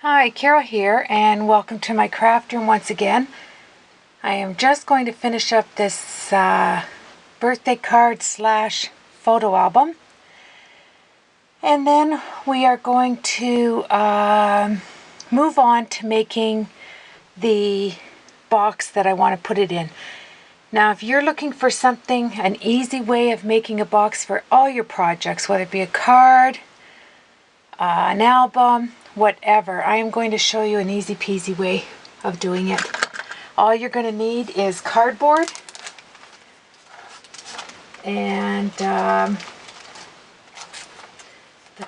Hi, Carol here, and welcome to my craft room once again. I am just going to finish up this birthday card slash photo album, and then we are going to move on to making the box that I want to put it in. Now, if you're looking for something, an easy way of making a box for all your projects, whether it be a card, an album, whatever, I am going to show you an easy peasy way of doing it. All you're going to need is cardboard and the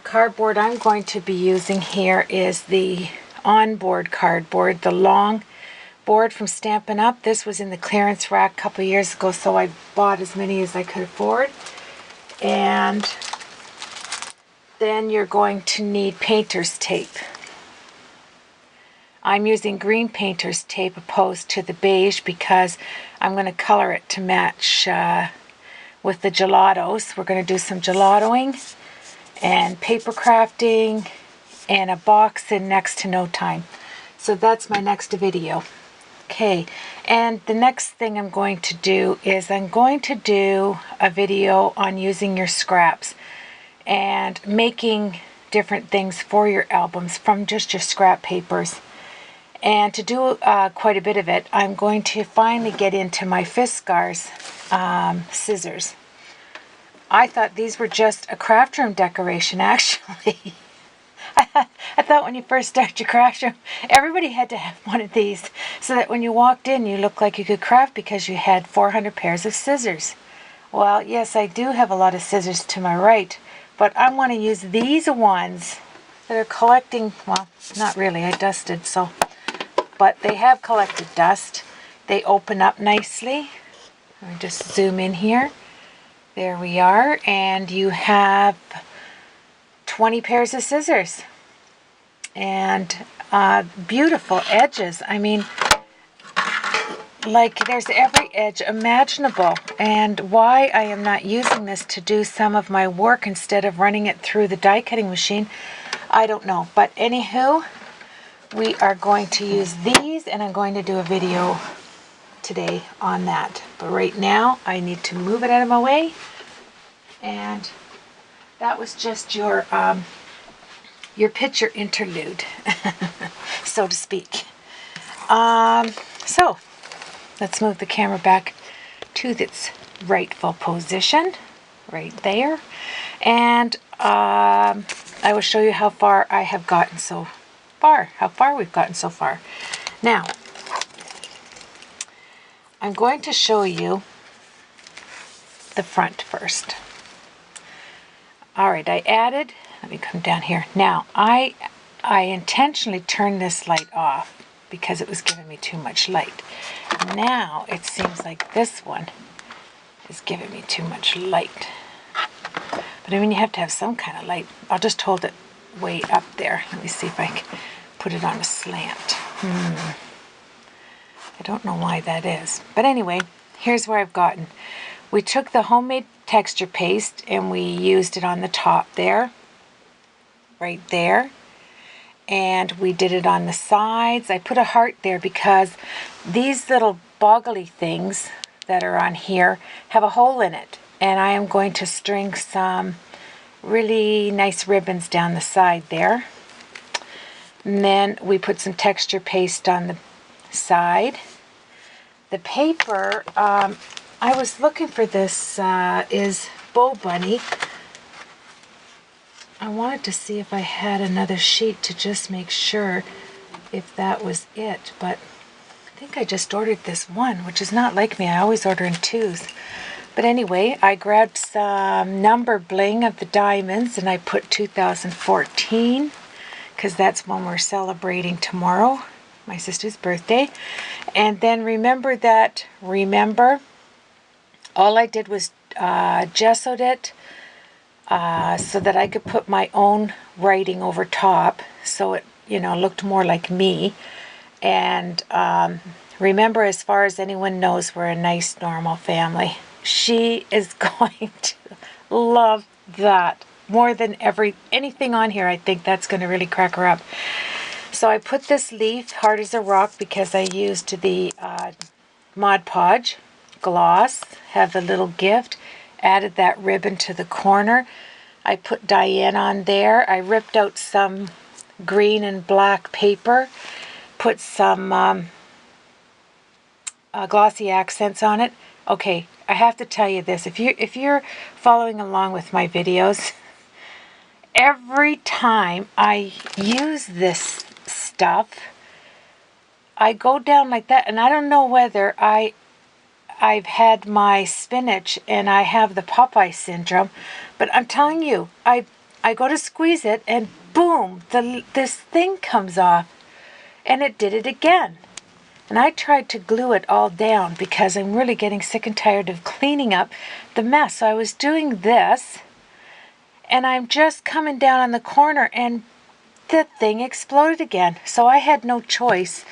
cardboard I'm going to be using here is the onboard cardboard, the long board from Stampin' Up. This was in the clearance rack a couple years ago, so I bought as many as I could afford. And then you're going to need painter's tape. I'm using green painter's tape opposed to the beige because I'm going to color it to match with the gelatos. We're going to do some gelatoing and paper crafting and a box in next to no time. So that's my next video. Okay, and the next thing I'm going to do is I'm going to do a video on using your scraps and making different things for your albums from just your scrap papers. And to do quite a bit of it, I'm going to finally get into my Fiskars scissors. I thought these were just a craft room decoration, actually. I thought when you first start your craft room, everybody had to have one of these so that when you walked in, you looked like you could craft because you had 400 pairs of scissors. Well, yes, I do have a lot of scissors to my right, but I want to use these ones that are collecting, well, not really, I dusted, so, but they have collected dust. They open up nicely. Let me just zoom in here. There we are, and you have 20 pairs of scissors and beautiful edges. I mean, like there's every edge imaginable. And why I am not using this to do some of my work instead of running it through the die cutting machine, I don't know. But anywho, we are going to use these, and I'm going to do a video today on that. But right now I need to move it out of my way, and that was just your picture interlude, so to speak. So let's move the camera back to its rightful position, right there. And I will show you how far I have gotten so far, how far we've gotten so far. Now, I'm going to show you the front first. All right, I added, let me come down here. Now, I intentionally turned this light off because it was giving me too much light. Now, it seems like this one is giving me too much light. But I mean, you have to have some kind of light. I'll just hold it way up there. Let me see if I can put it on a slant. I don't know why that is. But anyway, here's where I've gotten. We took the homemade texture paste and we used it on the top there, right there. And we did it on the sides. I put a heart there because these little boggly things that are on here have a hole in it. And I am going to string some really nice ribbons down the side there. And then we put some texture paste on the side. The paper, I was looking for this, is Bo Bunny. I wanted to see if I had another sheet to just make sure if that was it, but I think I just ordered this one, which is not like me. I always order in twos. But anyway, I grabbed some number bling of the diamonds and I put 2014 because that's when we're celebrating tomorrow, my sister's birthday. And then remember, all I did was gessoed it so that I could put my own writing over top so it, looked more like me. And remember, as far as anyone knows, we're a nice, normal family. She is going to love that more than anything on here. I think that's going to really crack her up. So I put this leaf hard as a rock because I used the Mod Podge gloss, have a little gift, added that ribbon to the corner. I put Diane on there. I ripped out some green and black paper, put some glossy accents on it. Okay, I have to tell you this. If you're following along with my videos, every time I use this stuff, I go down like that, and I don't know whether I've had my spinach and I have the Popeye syndrome, but I'm telling you, I go to squeeze it and boom, this thing comes off, and it did it again. And I tried to glue it all down because I'm really getting sick and tired of cleaning up the mess. So I was doing this, and I'm just coming down on the corner, and the thing exploded again. So I had no choice.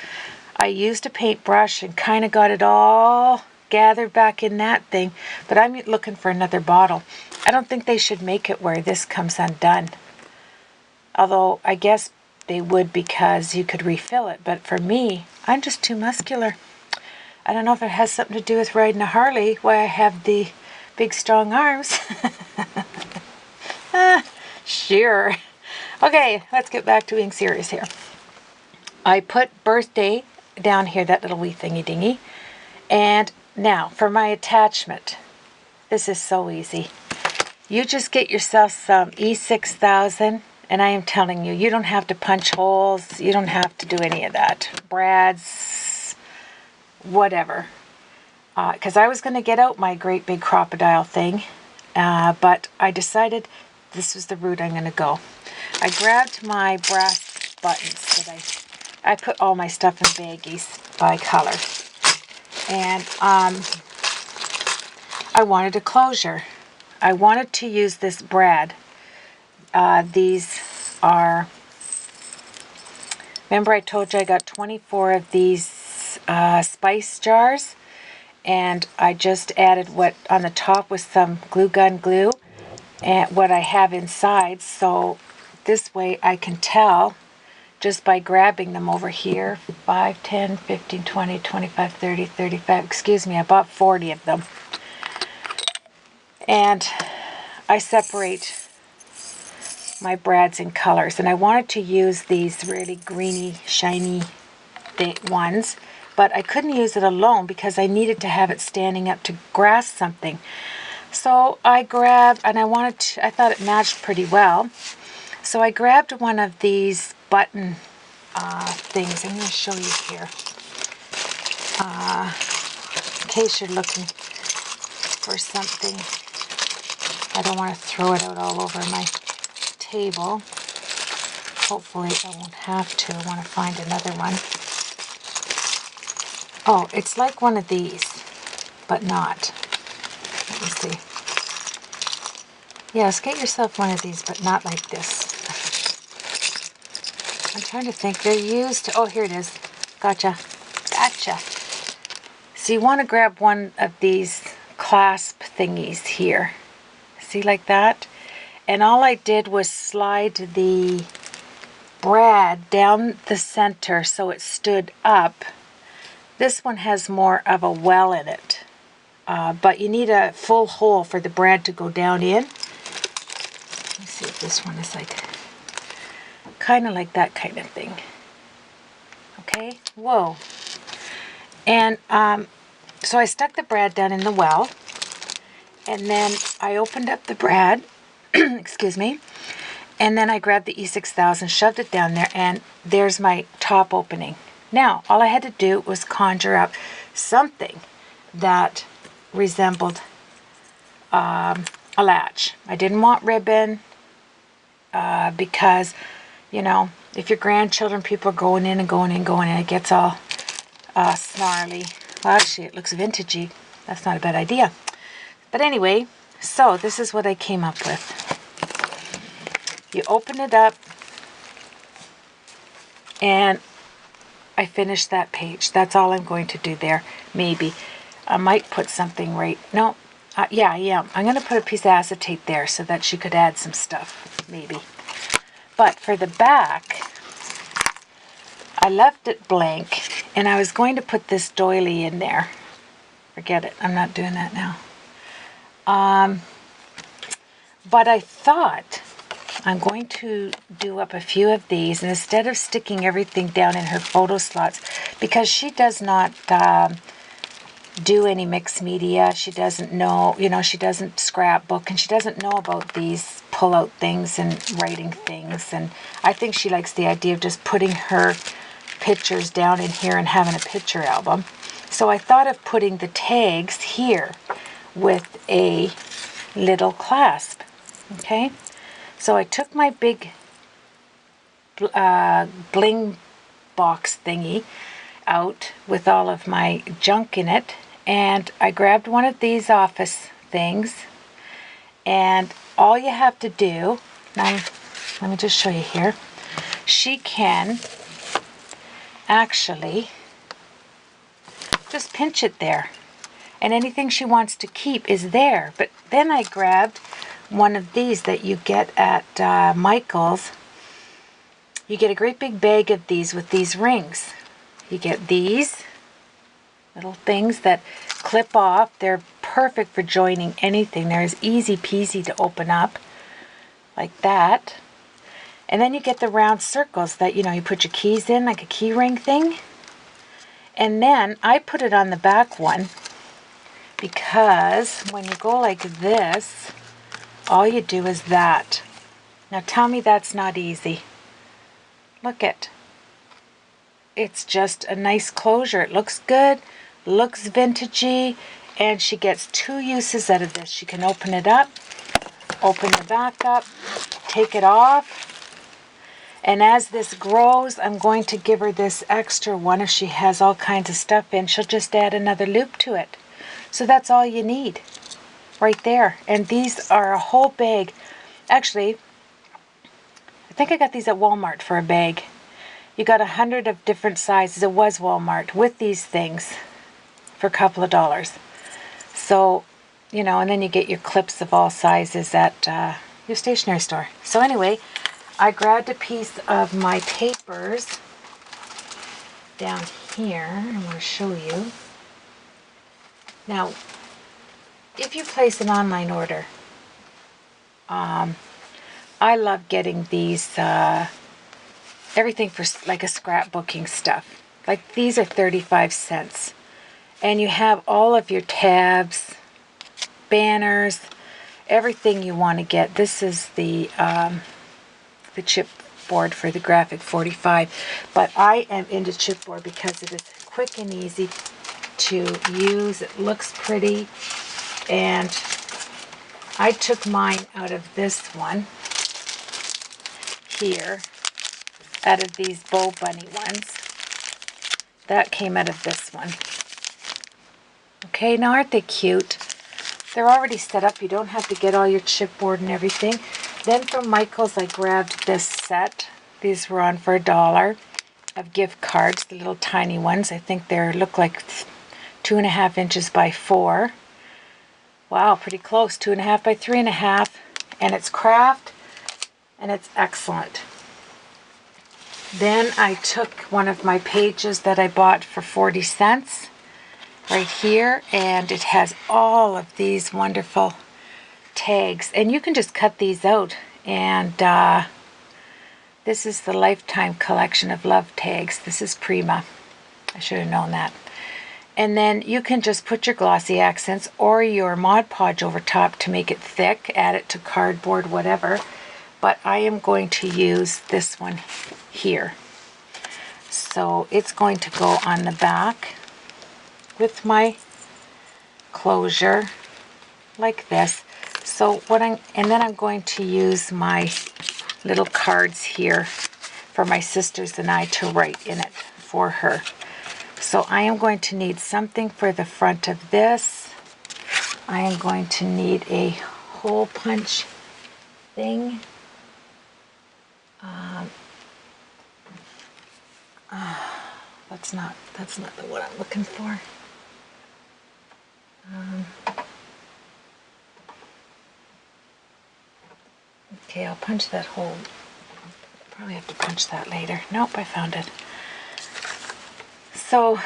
I used a paintbrush and kind of got it all gathered back in that thing, but I'm looking for another bottle. I don't think they should make it where this comes undone. Although I guess they would, because you could refill it, but for me, I'm just too muscular. I don't know if it has something to do with riding a Harley, why I have the big strong arms. Sure. Okay, let's get back to being serious here. I put birthday down here, that little wee thingy dingy. And now for my attachment. This is so easy. You just get yourself some E6000, and I am telling you, you don't have to punch holes. You don't have to do any of that. Brads, whatever. Because I was going to get out my great big crocodile thing, but I decided this was the route I'm going to go. I grabbed my brass buttons that I put all my stuff in baggies by color. And I wanted a closure. I wanted to use this brad. These are, remember I told you I got 24 of these spice jars, and I just added what on the top was some glue gun glue and what I have inside, so this way I can tell just by grabbing them over here. 5, 10, 15, 20, 25, 30, 35, excuse me, I bought 40 of them. And I separate my brads in colors, and I wanted to use these really greeny, shiny ones, but I couldn't use it alone because I needed to have it standing up to grasp something. So I grabbed, and I thought it matched pretty well. So I grabbed one of these button things. I'm going to show you here. In case you're looking for something. I don't want to throw it out all over my table. Hopefully I won't have to. I want to find another one. Oh, it's like one of these, but not. Let me see. Yes, get yourself one of these, but not like this. I'm trying to think. They're used. Oh, here it is. Gotcha. Gotcha. So you want to grab one of these clasp thingies here. See, like that? And all I did was slide the brad down the center so it stood up. This one has more of a well in it. But you need a full hole for the brad to go down in. Let me see if this one is like, kind of like that kind of thing. Okay, whoa. And so I stuck the brad down in the well, and then I opened up the brad, excuse me, and then I grabbed the E6000, shoved it down there, and there's my top opening. Now, all I had to do was conjure up something that resembled a latch. I didn't want ribbon because, you know, if your grandchildren, people are going in and going in and going in, it gets all snarly. Well, actually, it looks vintagey. That's not a bad idea. But anyway, so this is what I came up with. You open it up, and I finished that page. That's all I'm going to do there. Maybe. I might put something right. No. Yeah, I am. I'm going to put a piece of acetate there so that she could add some stuff. Maybe. But for the back, I left it blank, and I was going to put this doily in there. Forget it. I'm not doing that now. But I thought I'm going to do up a few of these, and instead of sticking everything down in her photo slots, because she does not do any mixed media, she doesn't know, she doesn't scrapbook, and she doesn't know about these pull-out things and writing things, and I think she likes the idea of just putting her pictures down in here and having a picture album. So I thought of putting the tags here with a little clasp. Okay, so I took my big bling box thingy out with all of my junk in it, and I grabbed one of these office things, and all you have to do, now let me just show you here, she can actually just pinch it there, and anything she wants to keep is there. But then I grabbed one of these that you get at Michael's. You get a great big bag of these with these rings. You get these little things that clip off. They're perfect for joining anything. They're as easy peasy to open up like that. And then you get the round circles that, you put your keys in, like a key ring thing. And then I put it on the back one because when you go like this, all you do is that. Now tell me that's not easy. Look it. It's just a nice closure. It looks good, looks vintagey, and she gets two uses out of this. She can open it up, open the back up, take it off. And as this grows, I'm going to give her this extra one. If she has all kinds of stuff in, she'll just add another loop to it. So that's all you need right there. And these are a whole bag. Actually, I think I got these at Walmart for a bag. You got 100 of different sizes. It was Walmart with these things for a couple of dollars. So, and then you get your clips of all sizes at your stationery store. So anyway, I grabbed a piece of my papers down here. I want to show you. Now, if you place an online order, I love getting these, everything for like a scrapbooking stuff. Like these are 35 cents. And you have all of your tabs, banners, everything you want to get. This is the chipboard for the Graphic 45, but I am into chipboard because it is quick and easy to use. It looks pretty, and I took mine out of this one here, out of these Bow Bunny ones. That came out of this one. Okay, now aren't they cute? They're already set up. You don't have to get all your chipboard and everything. Then from Michael's, I grabbed this set. These were on for $1 of gift cards, the little tiny ones. I think they look like 2.5 inches by 4. Wow, pretty close. 2.5 by 3.5. And it's craft, and it's excellent. Then I took one of my pages that I bought for 40 cents right here, and it has all of these wonderful tags, and you can just cut these out. And this is the Lifetime collection of love tags. This is Prima. I should have known that. And then you can just put your glossy accents or your Mod Podge over top to make it thick, add it to cardboard, whatever. But I am going to use this one here. So it's going to go on the back with my closure like this. So and then I'm going to use my little cards here for my sisters and I to write in it for her. So I am going to need something for the front of this. I am going to need a hole punch thing. That's not the one I'm looking for. Okay, I'll punch that hole. Probably have to punch that later. Nope, I found it. So,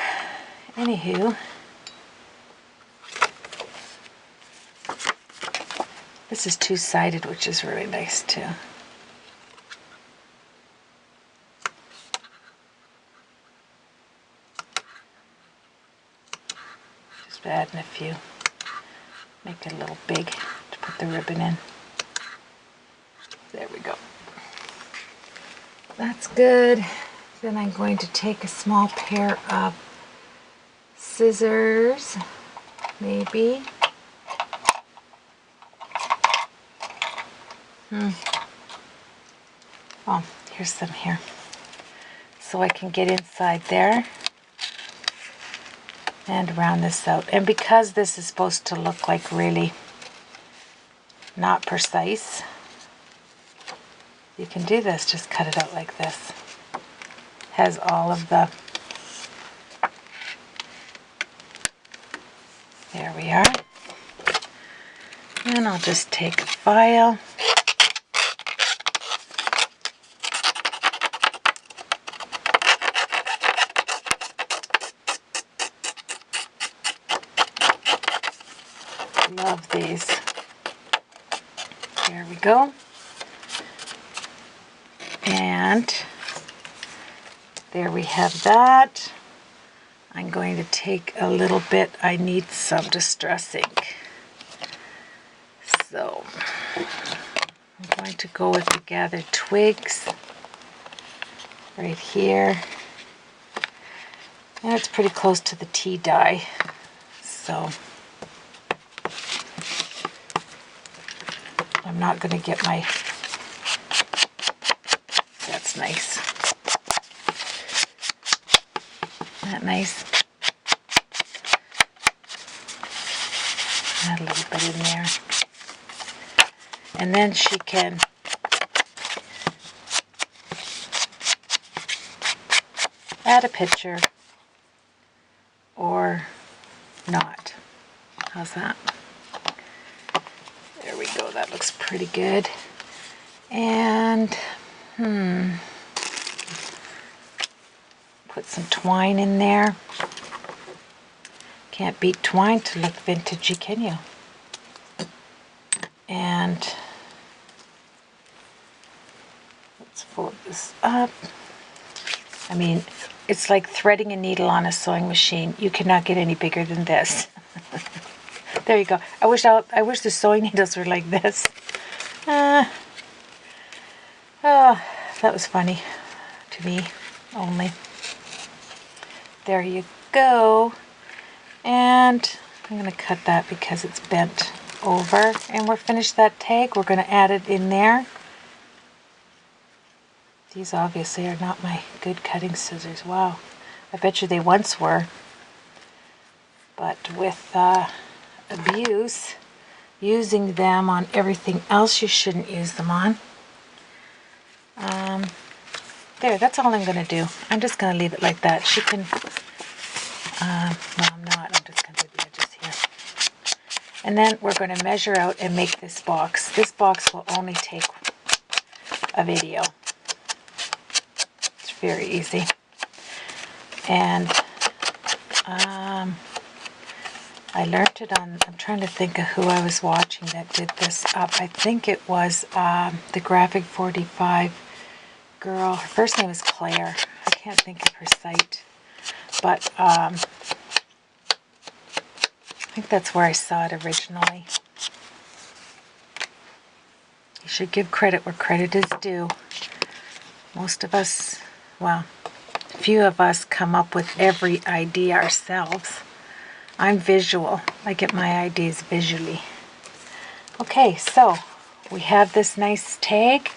anywho, this is two-sided, which is really nice too. Just adding a few. Make it a little big to put the ribbon in. There we go. That's good. Then I'm going to take a small pair of scissors, maybe. Oh, here's some here. So I can get inside there and round this out. And because this is supposed to look like really not precise, you can do this. Just cut it out like this. Has all of the, there we are. And I'll just take a file. Love these. There we go. And there we have that. I'm going to take a little bit. I need some distress ink. So I'm going to go with the gathered twigs right here. And it's pretty close to the tea dye. So I'm not going to get my, that's nice. Isn't that nice? Add a little bit in there. And then she can add a picture or not. How's that? There we go. That looks pretty good. And put some twine in there. Can't beat twine to look vintagey, can you? And let's fold this up. I mean, it's like threading a needle on a sewing machine. You cannot get any bigger than this. There you go. I wish the sewing needles were like this. Oh, that was funny to me only. There you go. And I'm going to cut that because it's bent over. And we're finished that tag. We're going to add it in there. These obviously are not my good cutting scissors. Wow. I bet you they once were. But with abuse, using them on everything else you shouldn't use them on. There, that's all I'm going to do. I'm just going to leave it like that. She can, no, I'm not. I'm just going to do the edges here. And then we're going to measure out and make this box. This box will only take a video. It's very easy. And I learned it on, I'm trying to think of who I was watching that did this up. I think it was the Graphic 45 girl. Her first name is Claire. I can't think of her site. But I think that's where I saw it originally. You should give credit where credit is due. Most of us, well, few of us come up with every idea ourselves. I'm visual. I get my ideas visually. Okay, so we have this nice tag.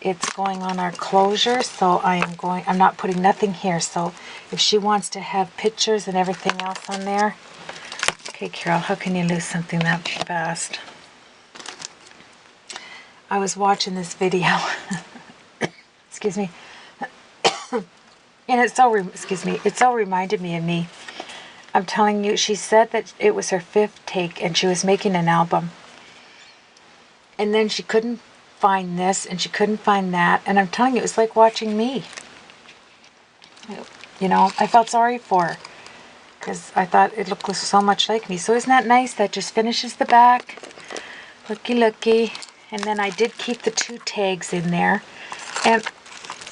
It's going on our closure, so I'm not putting nothing here. So if she wants to have pictures and everything else on there. Okay, Carol, how can you lose something that fast? I was watching this video. Excuse me. And it so reminded me of me. I'm telling you, she said that it was her 5th take and she was making an album. And then she couldn't find this and she couldn't find that. And I'm telling you, it was like watching me. you know, I felt sorry for her because I thought it looked so much like me. So isn't that nice? That just finishes the back. Looky, looky. And then I did keep the 2 tags in there. And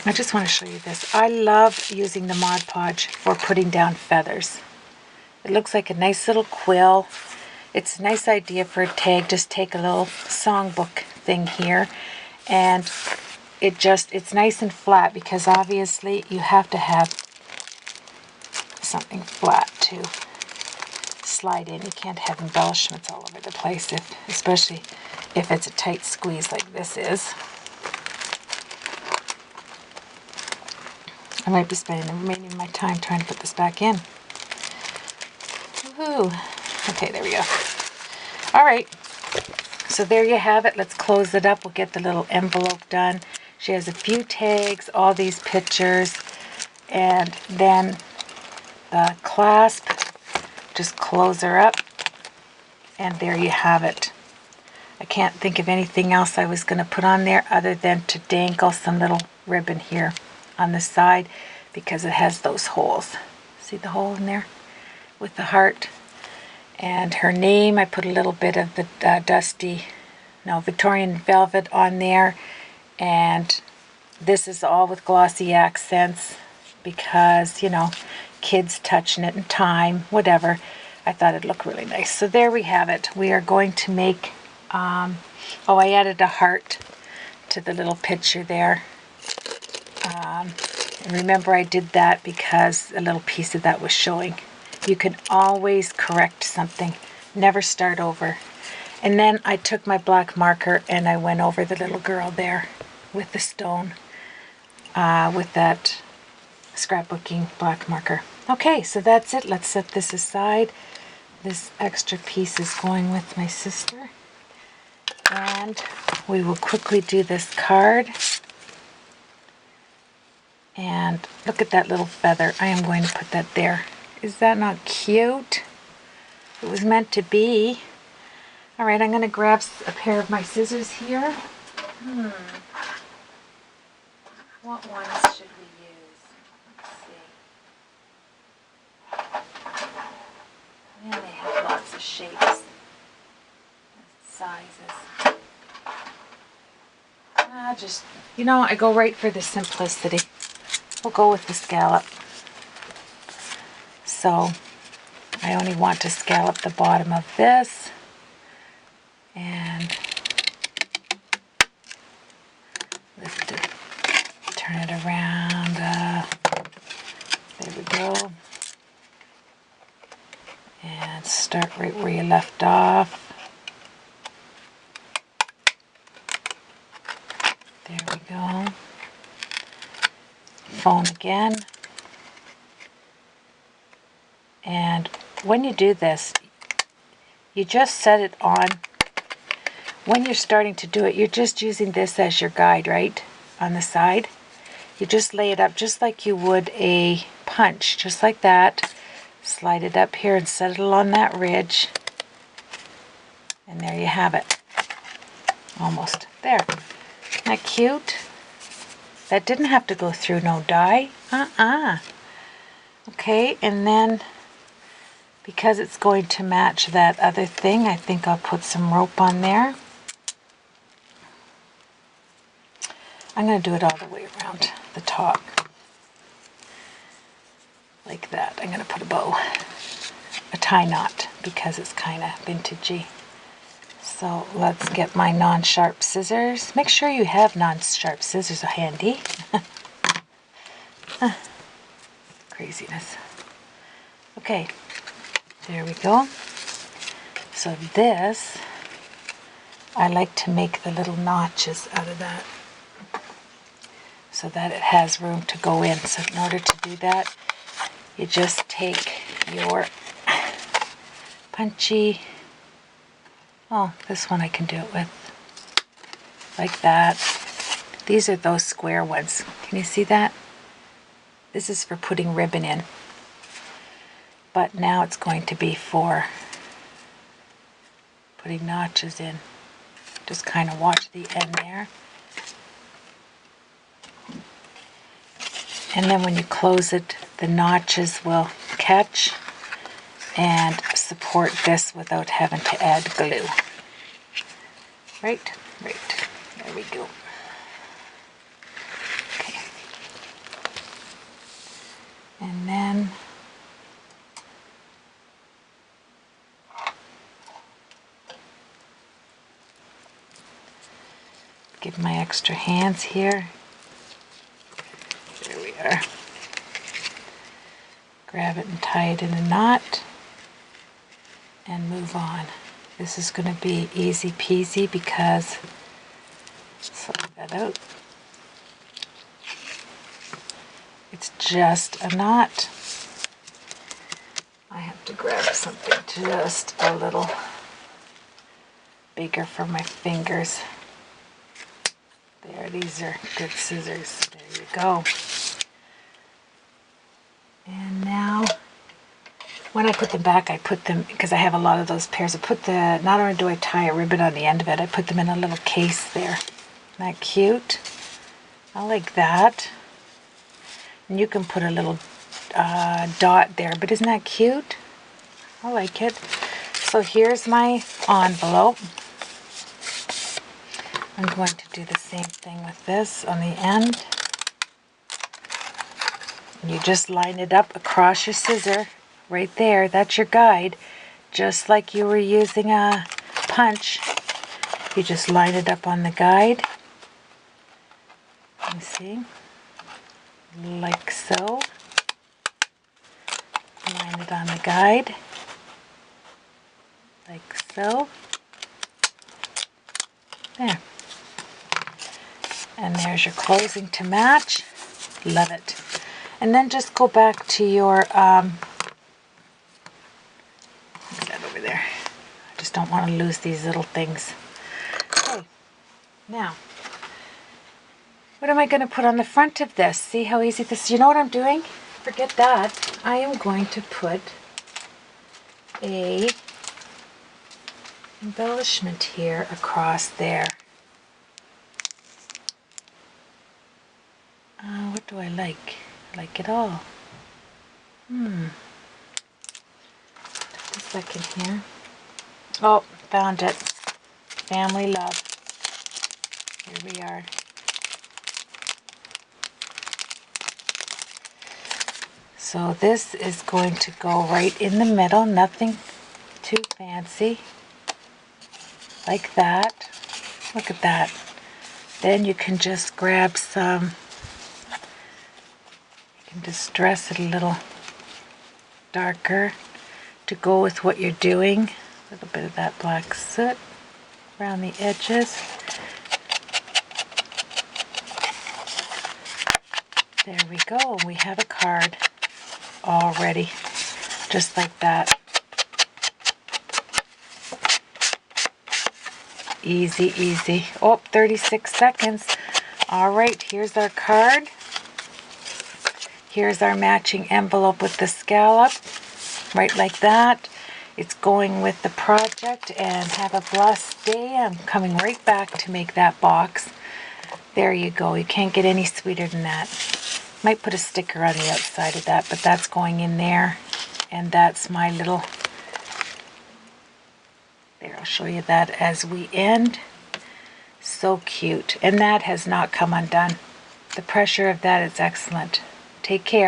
I just want to show you this. I love using the Mod Podge for putting down feathers. It looks like a nice little quill. It's a nice idea for a tag. Just take a little songbook thing here, and it's nice and flat, because obviously you have to have something flat to slide in. You can't have embellishments all over the place, especially if it's a tight squeeze like this is. I might be spending the remaining of my time trying to put this back in. Woohoo! Okay, there we go. All right, so there you have it. Let's close it up. We'll get the little envelope done. She has a few tags, all these pictures, and then the clasp. Just close her up, and there you have it. I can't think of anything else I was going to put on there other than to dangle some little ribbon here on the side, because it has those holes. See the hole in there with the heart? And her name, I put a little bit of the Victorian velvet on there. And this is all with glossy accents because, you know, kids touching it in time, whatever. I thought it'd look really nice. So there we have it. We are going to make, I added a heart to the little picture there. And remember, I did that because a little piece of that was showing. You can always correct something. Never start over. And then I took my black marker and I went over the little girl there with the stone, with that scrapbooking black marker. Okay, so that's it. Let's set this aside. This extra piece is going with my sister. And we will quickly do this card. And look at that little feather. I am going to put that there. Is that not cute? It was meant to be. All right, I'm going to grab a pair of my scissors here. What ones should we use? Let's see. Yeah, they have lots of shapes, sizes. Just, you know, I go right for the simplicity. We'll go with the scallop. So I only want to scallop the bottom of this, and lift it, turn it around. There we go. And start right where you left off. There we go. Phone again. And when you do this, you just set it on. When you're starting to do it, you're just using this as your guide, right? On the side. You just lay it up just like you would a punch, just like that. Slide it up here and set it along that ridge. And there you have it. Almost. There. Isn't that cute? That didn't have to go through no dye. Okay, and then because it's going to match that other thing, I think I'll put some rope on there. I'm going to do it all the way around the top. Like that. I'm going to put a bow. A tie knot, because it's kind of vintagey. So let's get my non-sharp scissors. Make sure you have non-sharp scissors handy. Craziness. Okay, there we go. So this, I like to make the little notches out of that so that it has room to go in. So in order to do that, you just take your punchy, this one I can do it with, like that. These are those square ones. Can you see that? This is for putting ribbon in. But now it's going to be for putting notches in. Just kind of watch the end there. And then when you close it the notches will catch and support this without having to add glue. Right, there we go. Okay. And then give my extra hands here. There we are. Grab it and tie it in a knot and move on. This is going to be easy peasy because, slide that out, it's just a knot. I have to grab something just a little bigger for my fingers. There, these are good scissors. There you go. And now, when I put them back, I put them, because I have a lot of those pairs, not only do I tie a ribbon on the end of it, I put them in a little case there. Isn't that cute? I like that. And you can put a little dot there, but isn't that cute? I like it. So here's my envelope. I'm going to do the same thing with this on the end. You just line it up across your scissor right there. That's your guide. Just like you were using a punch, you just line it up on the guide. You see? Like so. Line it on the guide. Like so. There. And there's your closing to match. Love it. And then just go back to your, look at that over there. I just don't want to lose these little things. Okay, now, what am I going to put on the front of this? See how easy this is? You know what I'm doing? Forget that. I am going to put a embellishment here across there. What do I like? I like it all. Just a second here. Oh, found it. Family love. Here we are. So this is going to go right in the middle, nothing too fancy. Like that. Look at that. Then you can just grab some, you can just dress it a little darker to go with what you're doing. A little bit of that black soot around the edges. There we go. We have a card all ready, just like that. Easy, easy. Oh, 36 seconds. All right, here's our card. Here's our matching envelope with the scallop, right like that. It's going with the project, and have a blessed day. I'm coming right back to make that box. There you go. You can't get any sweeter than that. Might put a sticker on the outside of that, but that's going in there. And that's my little, there, I'll show you that as we end. So cute. And that has not come undone. The pressure of that is excellent. Take care.